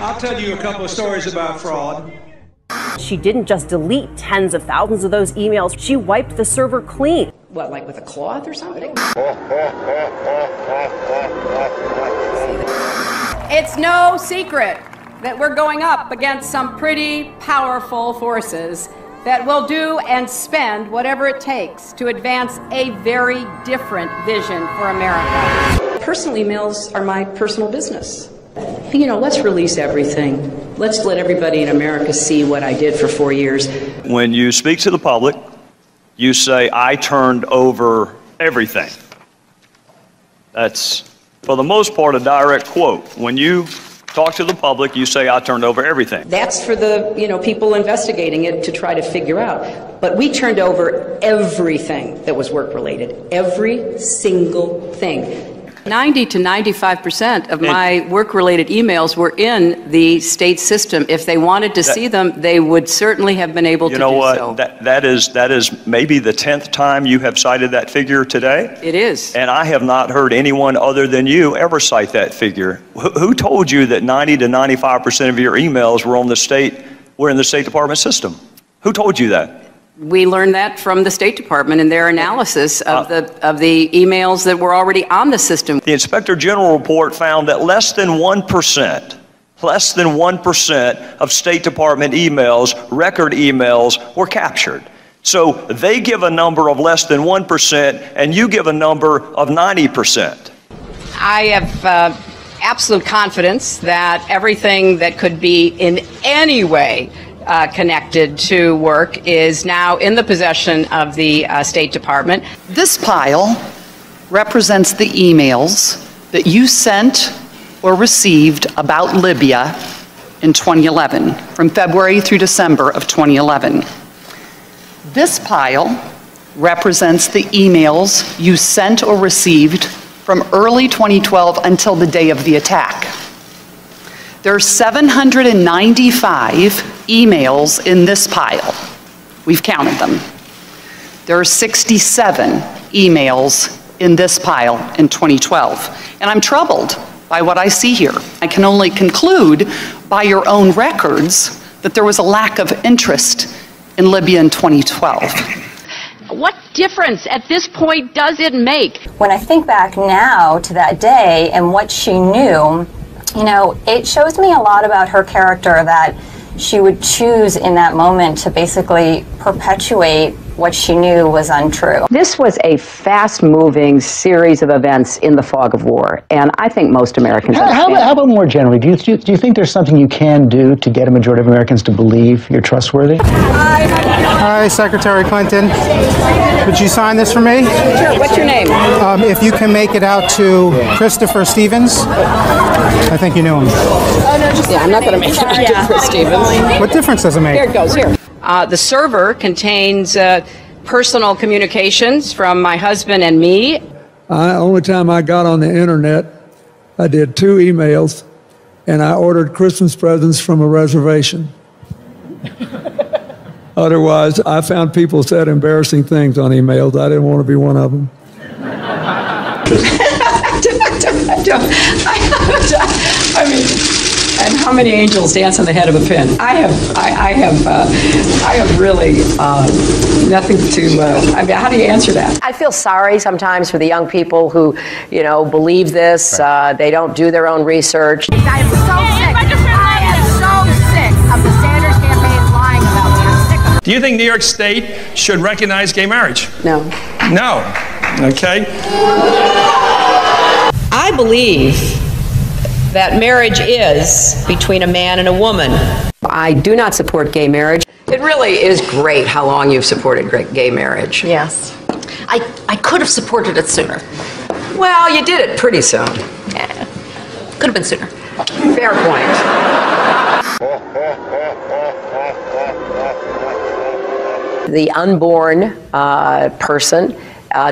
I'll tell you a couple of stories about fraud. She didn't just delete tens of thousands of those emails, she wiped the server clean. What, like with a cloth or something? It's no secret that we're going up against some pretty powerful forces that will do and spend whatever it takes to advance a very different vision for America. Personal emails are my personal business. You know, let's release everything. Let's let everybody in America see what I did for 4 years. When you speak to the public, you say, I turned over everything. That's, for the most part, a direct quote. When you talk to the public, you say, I turned over everything. That's for the, people investigating it to try to figure out. But we turned over everything that was work-related. Every single thing. 90 to 95% of my work-related emails were in the state system. If they wanted to see them, they would certainly have been able to do so. You know what? That is maybe the 10th time you have cited that figure today. It is. And I have not heard anyone other than you ever cite that figure. Who told you that 90 to 95% of your emails were in the State Department system? Who told you that? We learned that from the State Department in their analysis of the emails that were already on the system. The Inspector General report found that less than 1% of State Department emails, record emails, were captured. So they give a number of less than 1%, and you give a number of 90%. I have absolute confidence that everything that could be in any way connected to work is now in the possession of the State Department. This pile represents the emails that you sent or received about Libya in 2011, from February through December of 2011. This pile represents the emails you sent or received from early 2012 until the day of the attack. There are 795 emails in this pile. We've counted them. There are 67 emails in this pile in 2012. And I'm troubled by what I see here. I can only conclude by your own records that there was a lack of interest in Libya in 2012. What difference at this point does it make? When I think back now to that day and what she knew, it shows me a lot about her character, that she would choose in that moment to basically perpetuate what she knew was untrue. This was a fast-moving series of events in the fog of war, and I think most Americans understand. How about more generally? Do you think there's something you can do to get a majority of Americans to believe you're trustworthy? Hi, Secretary Clinton. Would you sign this for me? Sure. What's your name? If you can make it out to Christopher Stevens. I think you knew him. Yeah, I'm not going to make it out to Chris Stevens. What difference does it make? Here it goes, here. The server contains personal communications from my husband and me. Only time I got on the internet, I did 2 emails, and I ordered Christmas presents from a reservation. Otherwise, I found people said embarrassing things on emails. I didn't want to be one of them. I mean, and how many angels dance on the head of a pin? I have really nothing to. I mean, how do you answer that? I feel sorry sometimes for the young people who, believe this. They don't do their own research. I am so sick. I am so sick of the Sanders campaign lying about me. I'm sick of it. Do you think New York State should recognize gay marriage? No. No. Okay. I believe that marriage is between a man and a woman. I do not support gay marriage. It really is great how long you've supported gay marriage. Yes. I could have supported it sooner. Well, you did it pretty soon. Yeah. Could have been sooner. Fair point. The unborn person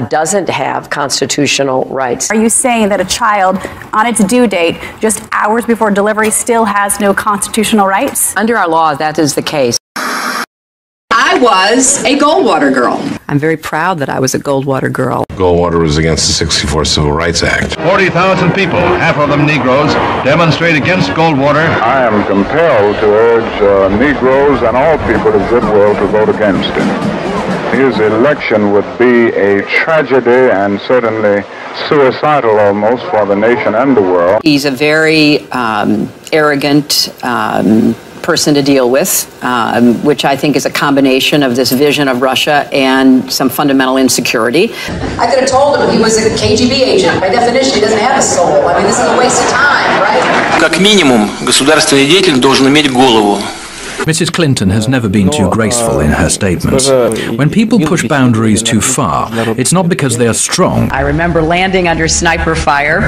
doesn't have constitutional rights. Are you saying that a child on its due date, just hours before delivery, still has no constitutional rights? Under our law, that is the case. I I was a Goldwater girl. I'm very proud that I was a Goldwater girl. Goldwater was against the '64 Civil Rights Act. 40,000 people, half of them Negroes, demonstrate against Goldwater. I am compelled to urge Negroes and all people of goodwill to vote against him. His election would be a tragedy and certainly suicidal almost for the nation and the world. He's a very arrogant person to deal with, which I think is a combination of this vision of Russia and some fundamental insecurity. I could have told him he was a KGB agent. By definition, he doesn't have a soul. I mean, this is a waste of time, right? Как минимум, государственный деятель должен иметь голову. Mrs. Clinton has never been too graceful in her statements. When people push boundaries too far, it's not because they are strong. I remember landing under sniper fire.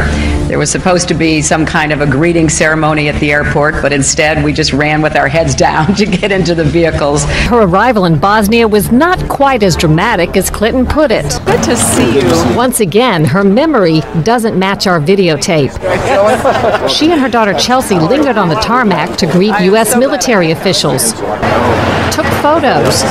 There was supposed to be some kind of a greeting ceremony at the airport, but instead we just ran with our heads down to get into the vehicles. Her arrival in Bosnia was not quite as dramatic as Clinton put it. Good to see you. Once again, her memory doesn't match our videotape. She and her daughter Chelsea lingered on the tarmac to greet U.S. military officials. Took photos.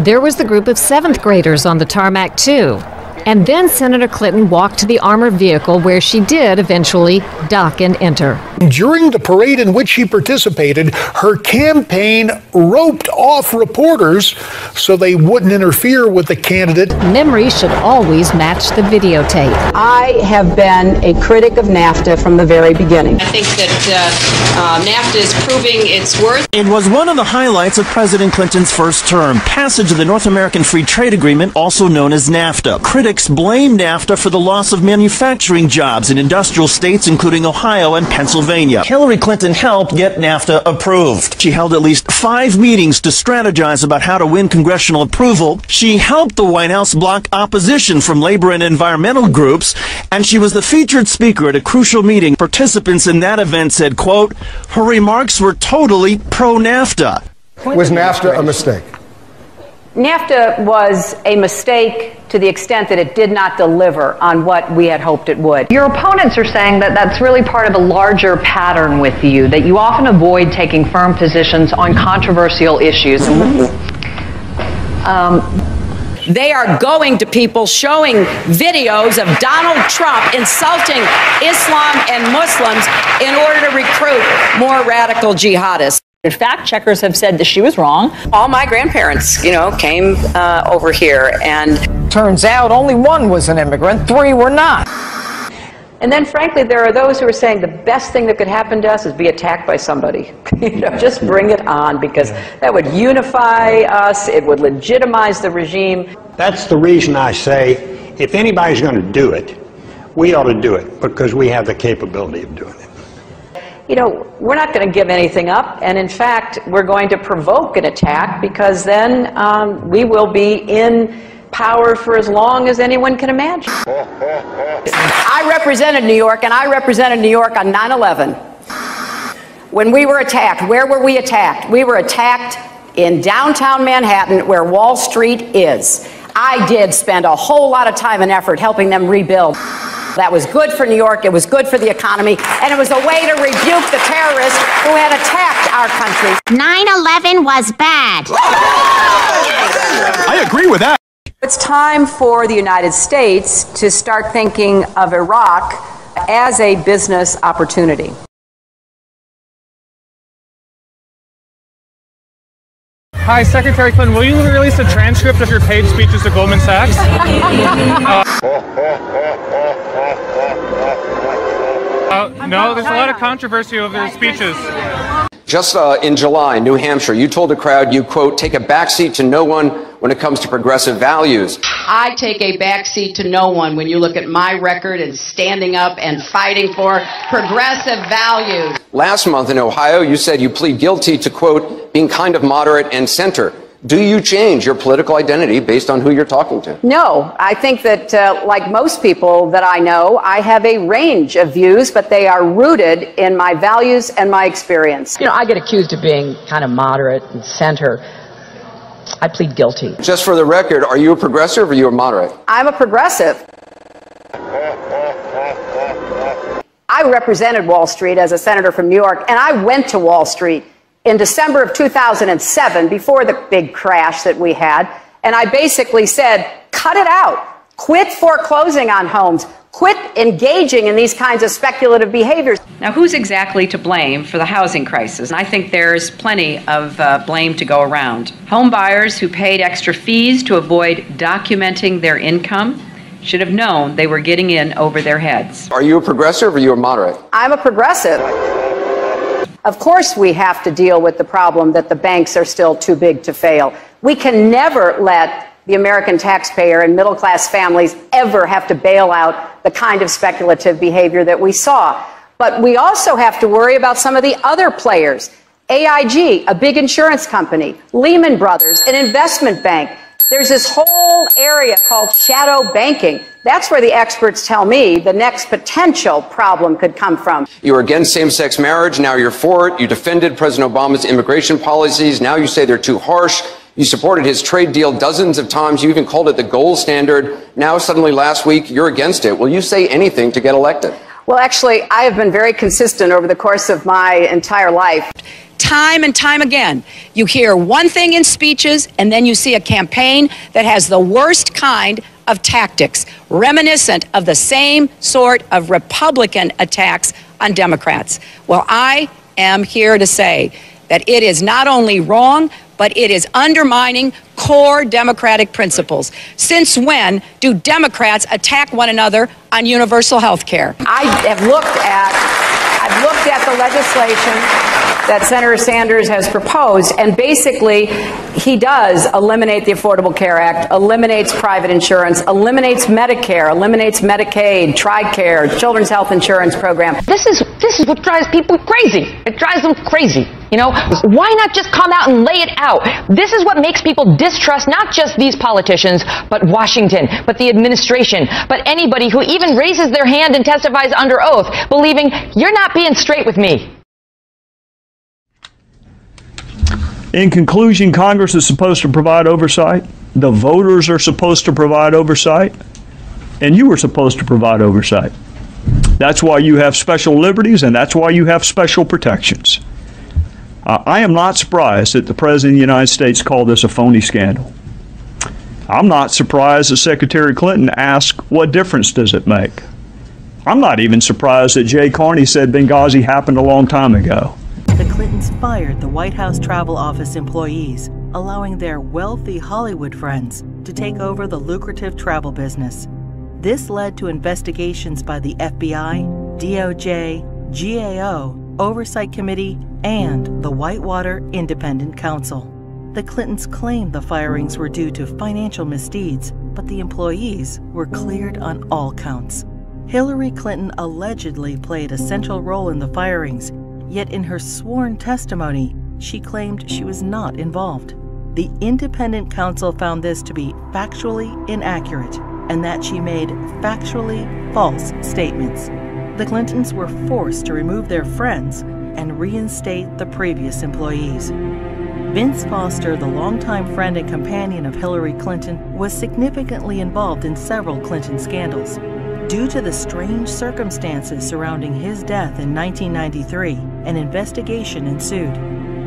There was the group of 7th graders on the tarmac too. And then Senator Clinton walked to the armored vehicle where she did eventually dock and enter. During the parade in which she participated, her campaign roped off reporters so they wouldn't interfere with the candidate. Memory should always match the videotape. I have been a critic of NAFTA from the very beginning. I think that NAFTA is proving its worth. It was one of the highlights of President Clinton's first term, passage of the North American Free Trade Agreement, also known as NAFTA. Critics blame NAFTA for the loss of manufacturing jobs in industrial states, including Ohio and Pennsylvania. Hilary Clinton helped get NAFTA approved. She held at least 5 meetings to strategize about how to win congressional approval. She helped the White House block opposition from labor and environmental groups, and she was the featured speaker at a crucial meeting. Participants in that event said, quote, her remarks were totally pro-NAFTA. Was NAFTA a mistake? NAFTA was a mistake to the extent that it did not deliver on what we had hoped it would. Your opponents are saying that that's really part of a larger pattern with you, that you often avoid taking firm positions on controversial issues. They are going to people showing videos of Donald Trump insulting Islam and Muslims in order to recruit more radical jihadists. Fact checkers have said that she was wrong. All my grandparents, came over here, and turns out only one was an immigrant, 3 were not. And then, frankly, there are those who are saying the best thing that could happen to us is be attacked by somebody. Just bring it on, because that would unify us. It would legitimize the regime. That's the reason I say, if anybody's going to do it, we ought to do it, because we have the capability of doing it. We're not going to give anything up, and in fact, we're going to provoke an attack, because then we will be in power for as long as anyone can imagine. I represented New York, and I represented New York on 9/11. When we were attacked, where were we attacked? We were attacked in downtown Manhattan, where Wall Street is. I did spend a whole lot of time and effort helping them rebuild. That was good for New York, it was good for the economy, and it was a way to rebuke the terrorists who had attacked our country. 9/11 was bad. I agree with that. It's time for the United States to start thinking of Iraq as a business opportunity. Hi, Secretary Clinton, will you release a transcript of your paid speeches to Goldman Sachs? No, there's a lot of controversy over their speeches. Just in July, New Hampshire, you told the crowd you, quote, take a backseat to no one when it comes to progressive values. I take a backseat to no one when you look at my record and standing up and fighting for progressive values. Last month in Ohio, you said you plead guilty to, quote, being kind of moderate and center. Do you change your political identity based on who you're talking to? No, I think that like most people that I know, I have a range of views, but they are rooted in my values and my experience. I get accused of being kind of moderate and center. I plead guilty. Just for the record, are you a progressive or are you a moderate? I'm a progressive. I represented Wall Street as a senator from New York, and I went to Wall Street in December of 2007, before the big crash that we had, and I basically said, cut it out. Quit foreclosing on homes. Quit engaging in these kinds of speculative behaviors. Now, who's exactly to blame for the housing crisis? I think there's plenty of blame to go around. Home buyers who paid extra fees to avoid documenting their income should have known they were getting in over their heads. Are you a progressive or are you a moderate? I'm a progressive. Of course we have to deal with the problem that the banks are still too big to fail. We can never let the American taxpayer and middle-class families ever have to bail out the kind of speculative behavior that we saw. But we also have to worry about some of the other players. AIG, a big insurance company, Lehman Brothers, an investment bank. There's this whole area called shadow banking. That's where the experts tell me the next potential problem could come from. You were against same-sex marriage, now you're for it. You defended President Obama's immigration policies, now you say they're too harsh. You supported his trade deal dozens of times. You even called it the gold standard. Now, suddenly last week, you're against it. Will you say anything to get elected? Well, actually, I have been very consistent over the course of my entire life. Time and time again, you hear one thing in speeches, and then you see a campaign that has the worst kind of tactics, reminiscent of the same sort of Republican attacks on Democrats. Well, I am here to say that it is not only wrong, but it is undermining core democratic principles. Since when do Democrats attack one another on universal health care? I've looked at the legislation that Senator Sanders has proposed, and basically he does eliminate the Affordable Care Act, eliminates private insurance, eliminates Medicare, eliminates Medicaid, TRICARE, Children's Health Insurance Program. This is what drives people crazy. It drives them crazy. You know, why not just come out and lay it out? This is what makes people distrust not just these politicians, but Washington, but the administration, but anybody who even raises their hand and testifies under oath, believing you're not being straight with me. In conclusion, Congress is supposed to provide oversight. The voters are supposed to provide oversight. And you were supposed to provide oversight. That's why you have special liberties, and that's why you have special protections. I am not surprised that the President of the United States called this a phony scandal. I'm not surprised that Secretary Clinton asked, what difference does it make? I'm not even surprised that Jay Carney said Benghazi happened a long time ago. The Clintons fired the White House Travel Office employees, allowing their wealthy Hollywood friends to take over the lucrative travel business. This led to investigations by the FBI, DOJ, GAO, Oversight Committee, and the Whitewater Independent Counsel. The Clintons claimed the firings were due to financial misdeeds, but the employees were cleared on all counts. Hilary Clinton allegedly played a central role in the firings, yet in her sworn testimony, she claimed she was not involved. The independent counsel found this to be factually inaccurate and that she made factually false statements. The Clintons were forced to remove their friends and reinstate the previous employees. Vince Foster, the longtime friend and companion of Hilary Clinton, was significantly involved in several Clinton scandals. Due to the strange circumstances surrounding his death in 1993, an investigation ensued.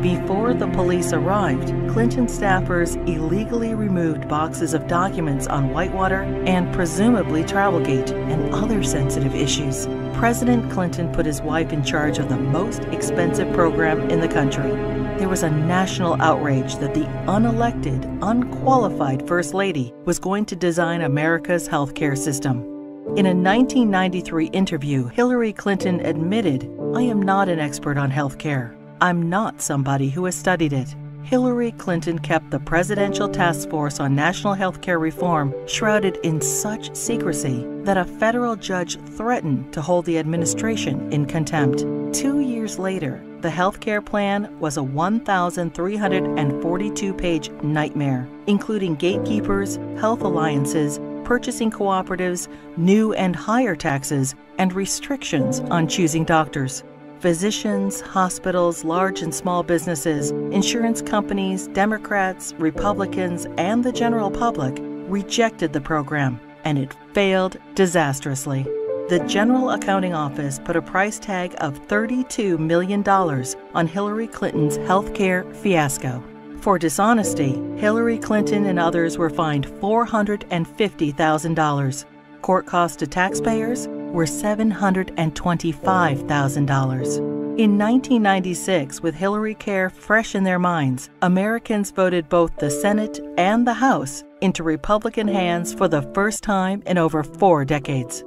Before the police arrived, Clinton staffers illegally removed boxes of documents on Whitewater and presumably Travelgate and other sensitive issues. President Clinton put his wife in charge of the most expensive program in the country. There was a national outrage that the unelected, unqualified First Lady was going to design America's healthcare system. In a 1993 interview, Hilary Clinton admitted, "I am not an expert on healthcare. I'm not somebody who has studied it." Hilary Clinton kept the Presidential Task Force on National Healthcare Reform shrouded in such secrecy that a federal judge threatened to hold the administration in contempt. 2 years later, the healthcare plan was a 1,342-page nightmare, including gatekeepers, health alliances, purchasing cooperatives, new and higher taxes, and restrictions on choosing doctors. Physicians, hospitals, large and small businesses, insurance companies, Democrats, Republicans, and the general public rejected the program, and it failed disastrously. the General Accounting Office put a price tag of $32 million on Hillary Clinton's healthcare fiasco. For dishonesty, Hillary Clinton and others were fined $450,000. Court costs to taxpayers were $725,000. In 1996, with Hillary Care fresh in their minds, Americans voted both the Senate and the House into Republican hands for the first time in over 4 decades.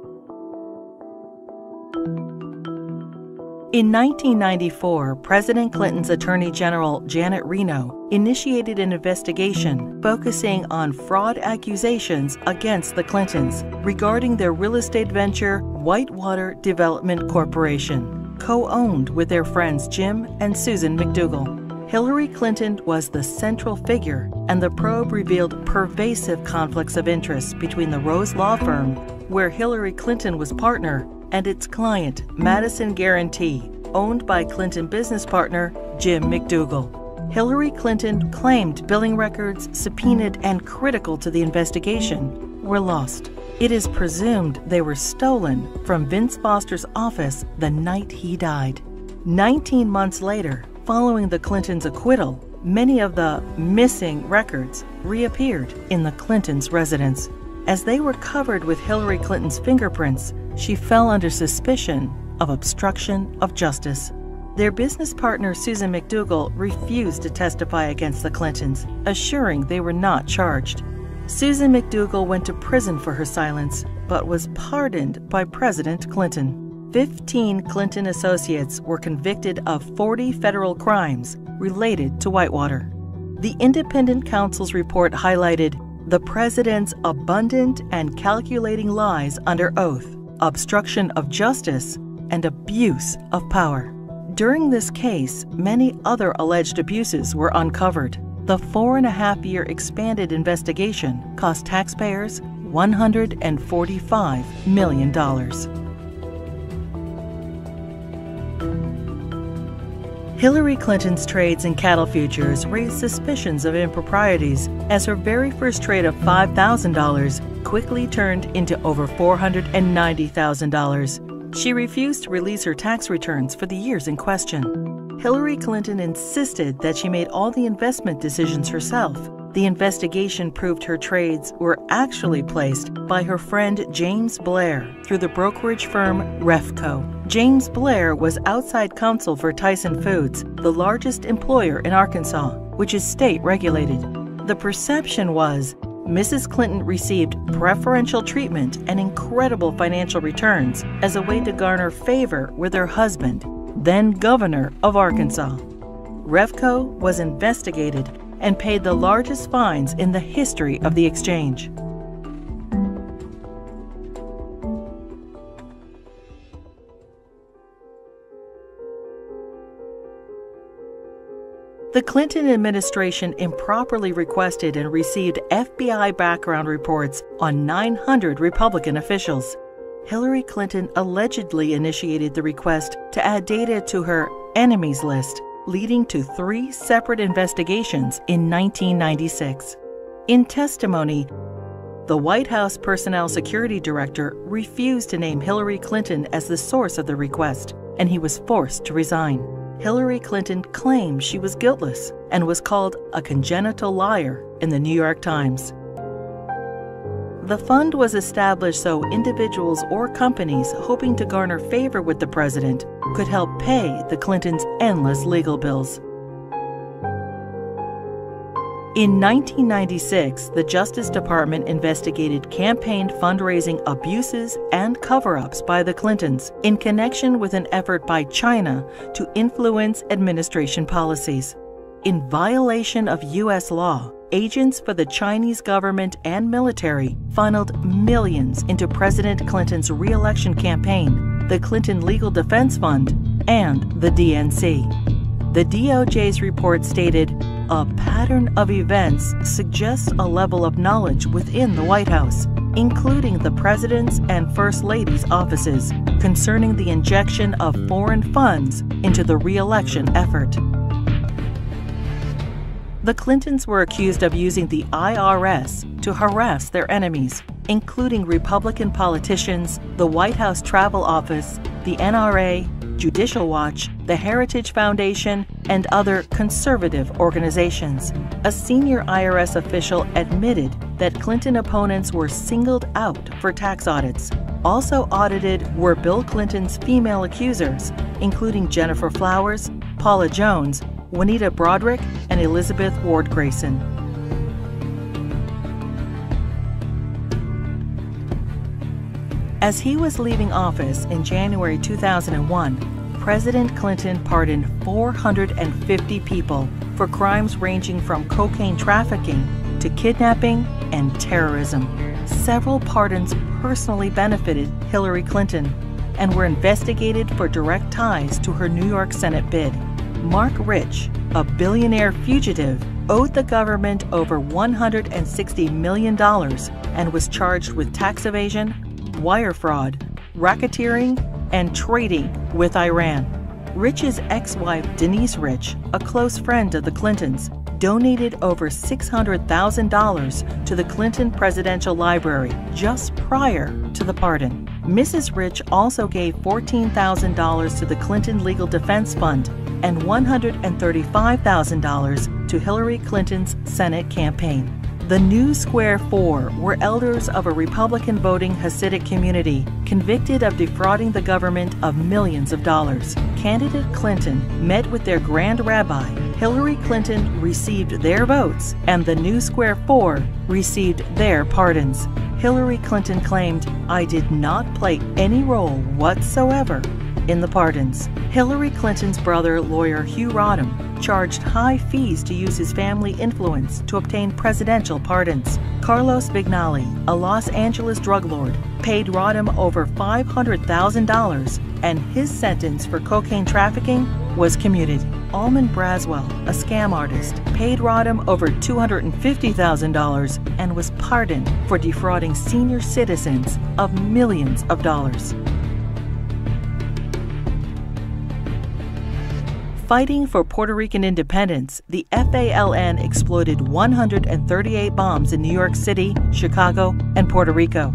In 1994, President Clinton's Attorney General Janet Reno initiated an investigation focusing on fraud accusations against the Clintons regarding their real estate venture, Whitewater Development Corporation, co-owned with their friends Jim and Susan McDougal. Hillary Clinton was the central figure, and the probe revealed pervasive conflicts of interest between the Rose Law Firm, where Hillary Clinton was partner, and its client, Madison Guarantee, owned by Clinton business partner Jim McDougal. Hillary Clinton claimed billing records subpoenaed and critical to the investigation were lost. It is presumed they were stolen from Vince Foster's office the night he died. 19 months later, following the Clintons' acquittal, many of the missing records reappeared in the Clintons' residence. As they were covered with Hillary Clinton's fingerprints, she fell under suspicion of obstruction of justice. Their business partner Susan McDougal refused to testify against the Clintons, assuring they were not charged. Susan McDougal went to prison for her silence, but was pardoned by President Clinton. 15 Clinton associates were convicted of 40 federal crimes related to Whitewater. The independent counsel's report highlighted the president's abundant and calculating lies under oath, obstruction of justice, and abuse of power. During this case, many other alleged abuses were uncovered. The 4.5-year expanded investigation cost taxpayers $145 million. Hillary Clinton's trades in cattle futures raised suspicions of improprieties as her very first trade of $5,000 quickly turned into over $490,000. She refused to release her tax returns for the years in question. Hillary Clinton insisted that she made all the investment decisions herself. The investigation proved her trades were actually placed by her friend James Blair through the brokerage firm Refco. James Blair was outside counsel for Tyson Foods, the largest employer in Arkansas, which is state regulated. The perception was Mrs. Clinton received preferential treatment and incredible financial returns as a way to garner favor with her husband, then governor of Arkansas. Refco was investigated and paid the largest fines in the history of the exchange. The Clinton administration improperly requested and received FBI background reports on 900 Republican officials. Hillary Clinton allegedly initiated the request to add data to her enemies list, leading to 3 separate investigations in 1996. In testimony, the White House Personnel Security Director refused to name Hillary Clinton as the source of the request, and he was forced to resign. Hillary Clinton claimed she was guiltless and was called a congenital liar in the New York Times. The fund was established so individuals or companies hoping to garner favor with the president could help pay the Clintons' endless legal bills. In 1996, the Justice Department investigated campaign fundraising abuses and cover-ups by the Clintons in connection with an effort by China to influence administration policies. In violation of U.S. law, agents for the Chinese government and military funneled millions into President Clinton's re-election campaign, the Clinton Legal Defense Fund, and the DNC. The DOJ's report stated, "A pattern of events suggests a level of knowledge within the White House, including the President's and First Lady's offices, concerning the injection of foreign funds into the re-election effort." The Clintons were accused of using the IRS to harass their enemies, including Republican politicians, the White House Travel Office, the NRA, Judicial Watch, the Heritage Foundation, and other conservative organizations. A senior IRS official admitted that Clinton opponents were singled out for tax audits. Also audited were Bill Clinton's female accusers, including Jennifer Flowers, Paula Jones, Juanita Broderick, and Elizabeth Ward Grayson. As he was leaving office in January 2001, President Clinton pardoned 450 people for crimes ranging from cocaine trafficking to kidnapping and terrorism. Several pardons personally benefited Hilary Clinton and were investigated for direct ties to her New York Senate bid. Mark Rich, a billionaire fugitive, owed the government over $160 million and was charged with tax evasion, wire fraud, racketeering, and trading with Iran. Rich's ex-wife, Denise Rich, a close friend of the Clintons, donated over $600,000 to the Clinton Presidential Library just prior to the pardon. Mrs. Rich also gave $14,000 to the Clinton Legal Defense Fund and $135,000 to Hillary Clinton's Senate campaign. The New Square Four were elders of a Republican voting Hasidic community convicted of defrauding the government of millions of dollars. Candidate Clinton met with their Grand Rabbi. Hillary Clinton received their votes, and the New Square Four received their pardons. Hillary Clinton claimed, "I did not play any role whatsoever in the pardons." Hillary Clinton's brother, lawyer Hugh Rodham, charged high fees to use his family influence to obtain presidential pardons. Carlos Vignali, a Los Angeles drug lord, paid Rodham over $500,000, and his sentence for cocaine trafficking was commuted. Almond Braswell, a scam artist, paid Rodham over $250,000 and was pardoned for defrauding senior citizens of millions of dollars. Fighting for Puerto Rican independence, the FALN exploded 138 bombs in New York City, Chicago, and Puerto Rico.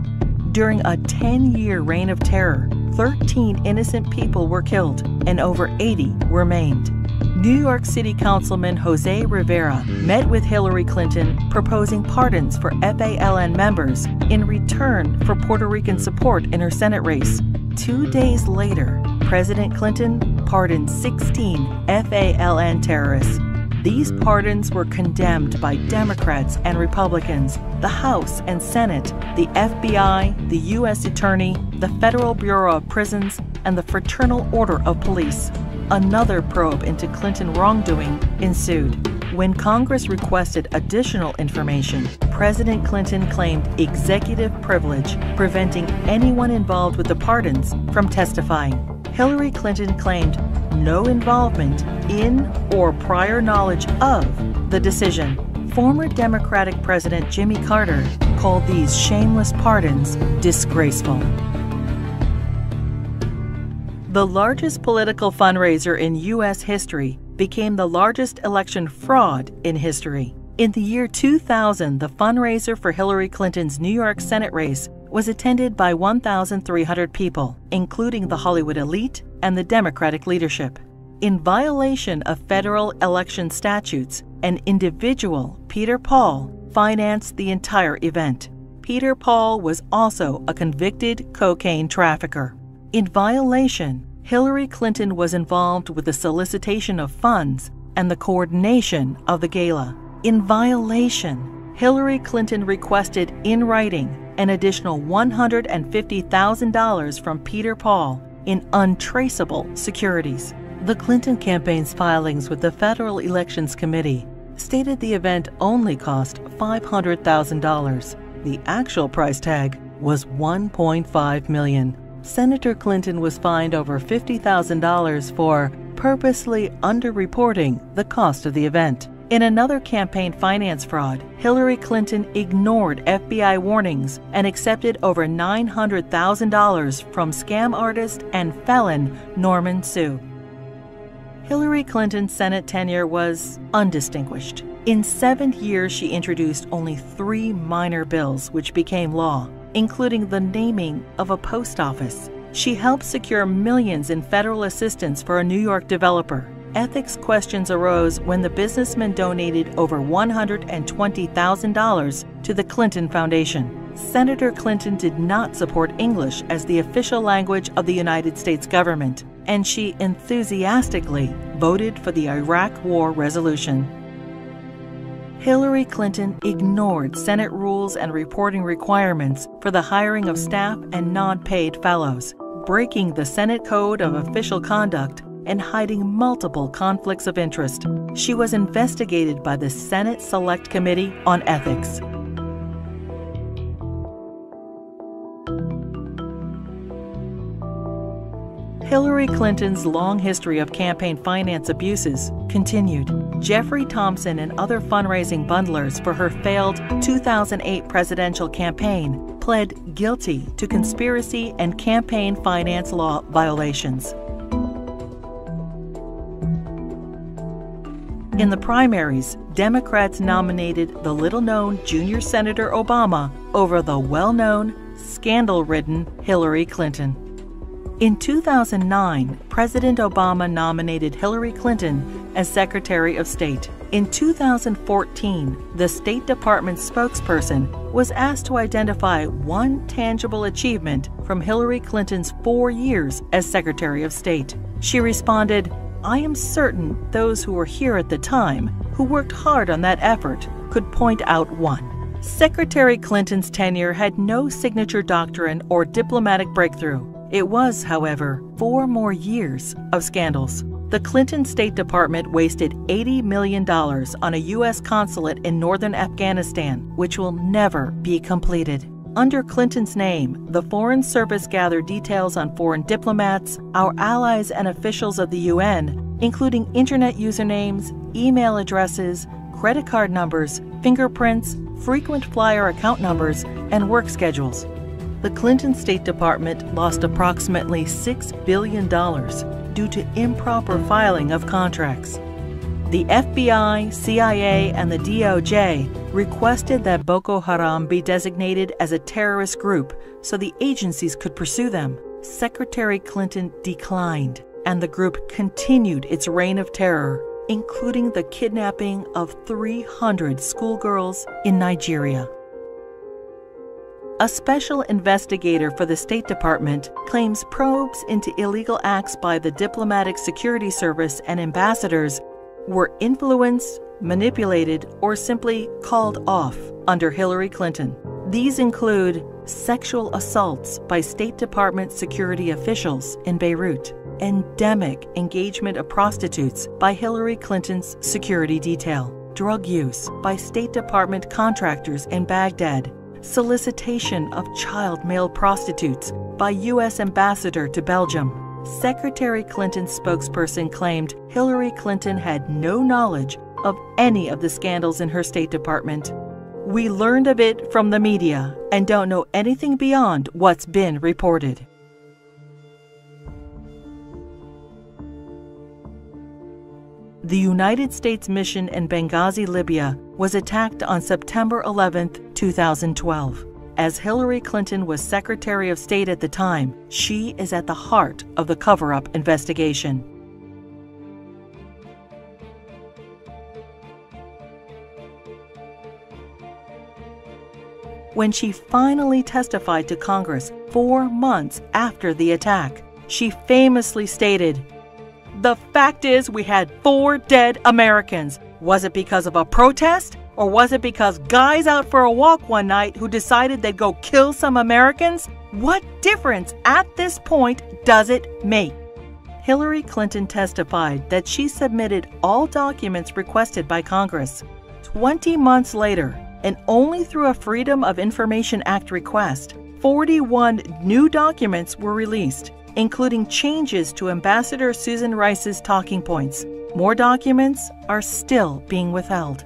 During a 10-year reign of terror, 13 innocent people were killed and over 80 were maimed. New York City Councilman Jose Rivera met with Hillary Clinton proposing pardons for FALN members in return for Puerto Rican support in her Senate race. 2 days later, President Clinton pardoned 16 FALN terrorists. These pardons were condemned by Democrats and Republicans, the House and Senate, the FBI, the U.S. Attorney, the Federal Bureau of Prisons, and the Fraternal Order of Police. Another probe into Clinton wrongdoing ensued. When Congress requested additional information, President Clinton claimed executive privilege, preventing anyone involved with the pardons from testifying. Hillary Clinton claimed no involvement in or prior knowledge of the decision. Former Democratic President Jimmy Carter called these shameless pardons disgraceful. The largest political fundraiser in U.S. history became the largest election fraud in history. In the year 2000, the fundraiser for Hillary Clinton's New York Senate race was attended by 1,300 people, including the Hollywood elite and the Democratic leadership. In violation of federal election statutes, an individual, Peter Paul, financed the entire event. Peter Paul was also a convicted cocaine trafficker. In violation, Hillary Clinton was involved with the solicitation of funds and the coordination of the gala. In violation, Hillary Clinton requested in writing an additional $150,000 from Peter Paul in untraceable securities. The Clinton campaign's filings with the Federal Elections Committee stated the event only cost $500,000. The actual price tag was $1.5 million. Senator Clinton was fined over $50,000 for purposely underreporting the cost of the event. In another campaign finance fraud, Hillary Clinton ignored FBI warnings and accepted over $900,000 from scam artist and felon Norman Sue. Hillary Clinton's Senate tenure was undistinguished. In 7 years, she introduced only 3 minor bills which became law. including the naming of a post office. She helped secure millions in federal assistance for a New York developer. Ethics questions arose when the businessman donated over $120,000 to the Clinton Foundation. Senator Clinton did not support English as the official language of the United States government, and she enthusiastically voted for the Iraq War resolution. Hillary Clinton ignored Senate rules and reporting requirements for the hiring of staff and non-paid fellows, breaking the Senate Code of Official Conduct and hiding multiple conflicts of interest. She was investigated by the Senate Select Committee on Ethics. Hillary Clinton's long history of campaign finance abuses continued. Jeffrey Thompson and other fundraising bundlers for her failed 2008 presidential campaign pled guilty to conspiracy and campaign finance law violations. In the primaries, Democrats nominated the little-known junior Senator Obama over the well-known, scandal-ridden Hilary Clinton. In 2009, President Obama nominated Hilary Clinton as Secretary of State. In 2014, the State Department spokesperson was asked to identify one tangible achievement from Hillary Clinton's 4 years as Secretary of State. She responded, "I am certain those who were here at the time, who worked hard on that effort, could point out one." Secretary Clinton's tenure had no signature doctrine or diplomatic breakthrough. It was, however, 4 more years of scandals. The Clinton State Department wasted $80 million on a U.S. consulate in northern Afghanistan, which will never be completed. Under Clinton's name, the Foreign Service gathered details on foreign diplomats, our allies and officials of the UN, including internet usernames, email addresses, credit card numbers, fingerprints, frequent flyer account numbers, and work schedules. The Clinton State Department lost approximately $6 billion due to improper filing of contracts. The FBI, CIA, and the DOJ requested that Boko Haram be designated as a terrorist group so the agencies could pursue them. Secretary Clinton declined, and the group continued its reign of terror, including the kidnapping of 300 schoolgirls in Nigeria. A special investigator for the State Department claims probes into illegal acts by the Diplomatic Security Service and ambassadors were influenced, manipulated, or simply called off under Hillary Clinton. These include sexual assaults by State Department security officials in Beirut, endemic engagement of prostitutes by Hillary Clinton's security detail, drug use by State Department contractors in Baghdad, solicitation of child male prostitutes by U.S. ambassador to Belgium. Secretary Clinton's spokesperson claimed Hillary Clinton had no knowledge of any of the scandals in her State Department. "We learned of it from the media and don't know anything beyond what's been reported." The United States mission in Benghazi, Libya, was attacked on September 11, 2012. As Hillary Clinton was Secretary of State at the time, she is at the heart of the cover-up investigation. When she finally testified to Congress 4 months after the attack, she famously stated, "The fact is we had 4 dead Americans. Was it because of a protest? Or was it because guys out for a walk one night who decided they'd go kill some Americans? What difference at this point does it make?" Hillary Clinton testified that she submitted all documents requested by Congress. 20 months later, and only through a Freedom of Information Act request, 41 new documents were released, including changes to Ambassador Susan Rice's talking points. More documents are still being withheld.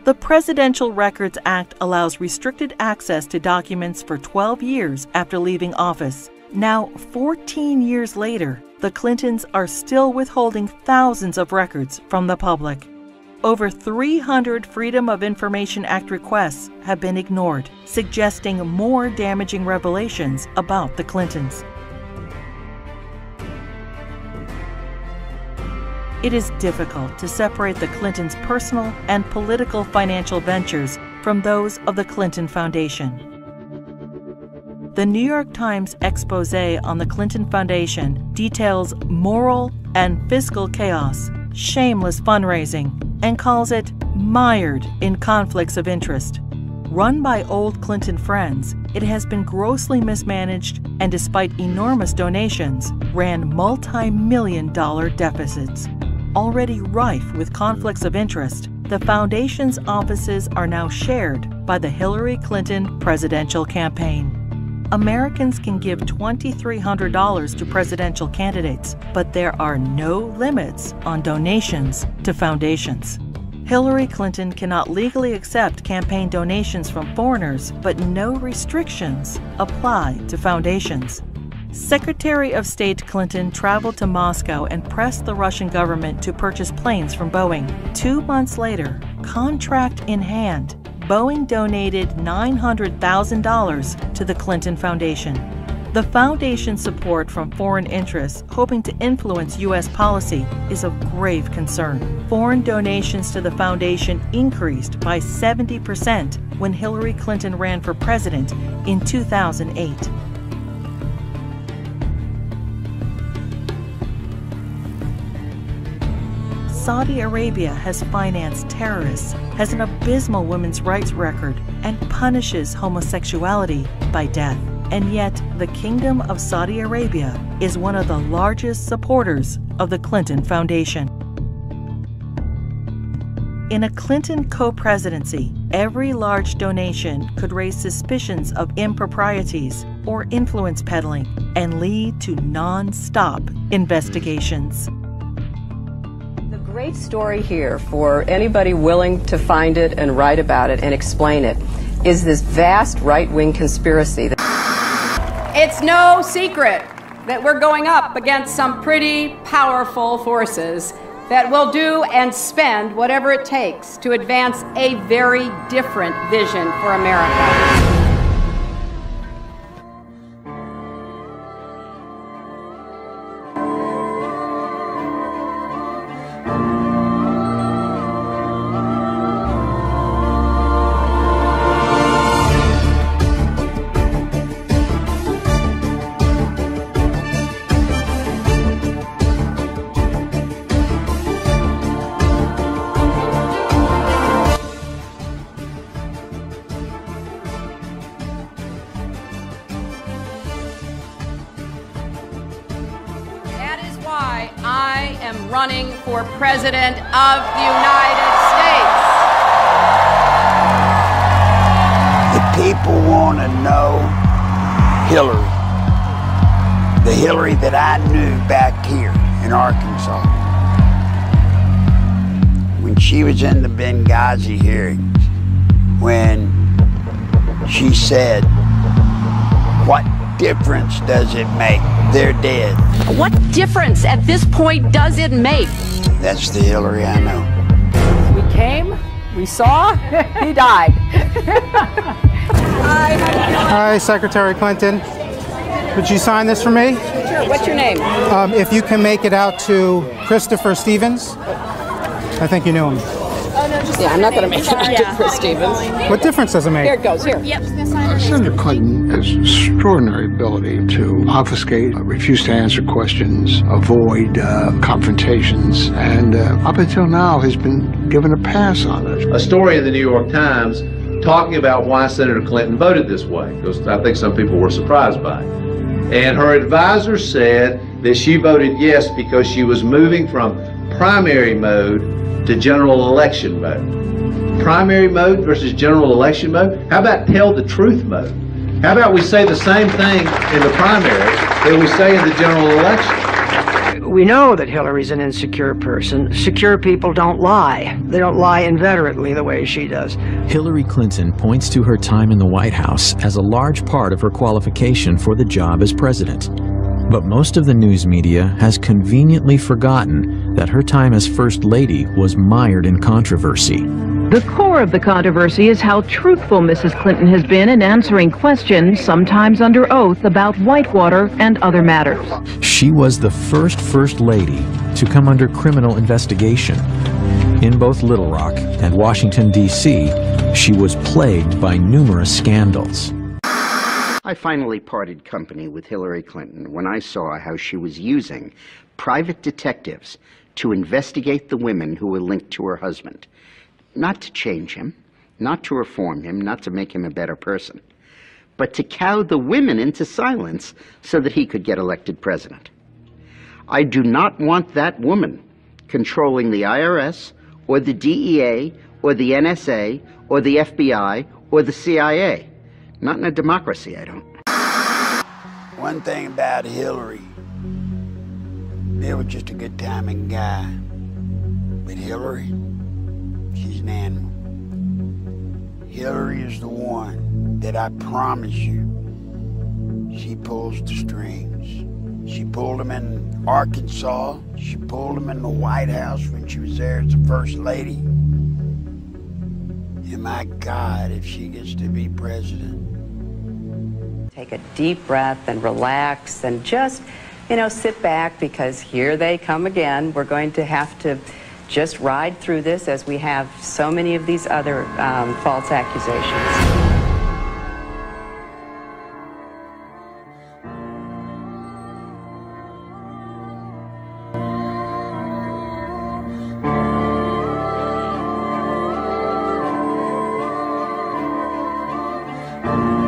The Presidential Records Act allows restricted access to documents for 12 years after leaving office. Now, 14 years later, the Clintons are still withholding thousands of records from the public. Over 300 Freedom of Information Act requests have been ignored, suggesting more damaging revelations about the Clintons. It is difficult to separate the Clintons' personal and political financial ventures from those of the Clinton Foundation. The New York Times expose on the Clinton Foundation details moral and fiscal chaos, shameless fundraising, and calls it mired in conflicts of interest. Run by old Clinton friends, it has been grossly mismanaged and, despite enormous donations, ran multi-million-dollar deficits. Already rife with conflicts of interest, the foundation's offices are now shared by the Hilary Clinton presidential campaign. Americans can give $2,300 to presidential candidates, but there are no limits on donations to foundations. Hilary Clinton cannot legally accept campaign donations from foreigners, but no restrictions apply to foundations. Secretary of State Clinton traveled to Moscow and pressed the Russian government to purchase planes from Boeing. 2 months later, contract in hand, Boeing donated $900,000 to the Clinton Foundation. The foundation's support from foreign interests hoping to influence U.S. policy is of grave concern. Foreign donations to the foundation increased by 70% when Hillary Clinton ran for president in 2008. Saudi Arabia has financed terrorists, has an abysmal women's rights record, and punishes homosexuality by death. And yet, the Kingdom of Saudi Arabia is one of the largest supporters of the Clinton Foundation. In a Clinton co-presidency, every large donation could raise suspicions of improprieties or influence peddling and lead to non-stop investigations. The great story here for anybody willing to find it and write about it and explain it is this vast right-wing conspiracy. It's no secret that we're going up against some pretty powerful forces that will do and spend whatever it takes to advance a very different vision for America. Why I am running for President of the United States. The people want to know Hillary, the Hillary that I knew back here in Arkansas. When she was in the Benghazi hearings, when she said, "What difference does it make? They're dead." What difference at this point does it make? That's the Hillary I know. We came, we saw, he died. Hi, Secretary Clinton. Would you sign this for me? Sure. What's your name? If you can make it out to Christopher Stevens. I think you knew him. Yeah, I'm not going to make it out to Chris Stevens. What difference does it make? Here it goes, here. Yep. Senator Clinton has extraordinary ability to obfuscate, refuse to answer questions, avoid confrontations, and up until now has been given a pass on it. A story in the New York Times talking about why Senator Clinton voted this way, because I think some people were surprised by it. And her advisor said that she voted yes because she was moving from primary mode to general election mode. Primary mode versus general election mode? How about tell the truth mode? How about we say the same thing in the primary that we say in the general election? We know that Hillary's an insecure person. Secure people don't lie. They don't lie inveterately the way she does. Hillary Clinton points to her time in the White House as a large part of her qualification for the job as president. But most of the news media has conveniently forgotten that her time as First Lady was mired in controversy. The core of the controversy is how truthful Mrs. Clinton has been in answering questions, sometimes under oath, about Whitewater and other matters. She was the First Lady to come under criminal investigation. In both Little Rock and Washington, D.C., she was plagued by numerous scandals. I finally parted company with Hilary Clinton when I saw how she was using private detectives to investigate the women who were linked to her husband. Not to change him, not to reform him, not to make him a better person, but to cow the women into silence so that he could get elected president. I do not want that woman controlling the IRS or the DEA or the NSA or the FBI or the CIA. Not in a democracy, I don't. One thing about Hillary, Bill was just a good timing guy. But Hillary, she's an animal. Hillary is the one that I promise you, she pulls the strings. She pulled them in Arkansas. She pulled them in the White House when she was there as the First Lady. And my God, if she gets to be president. Take a deep breath and relax and just, sit back, because here they come again. We're going to have to just ride through this, as we have so many of these other false accusations. Thank you.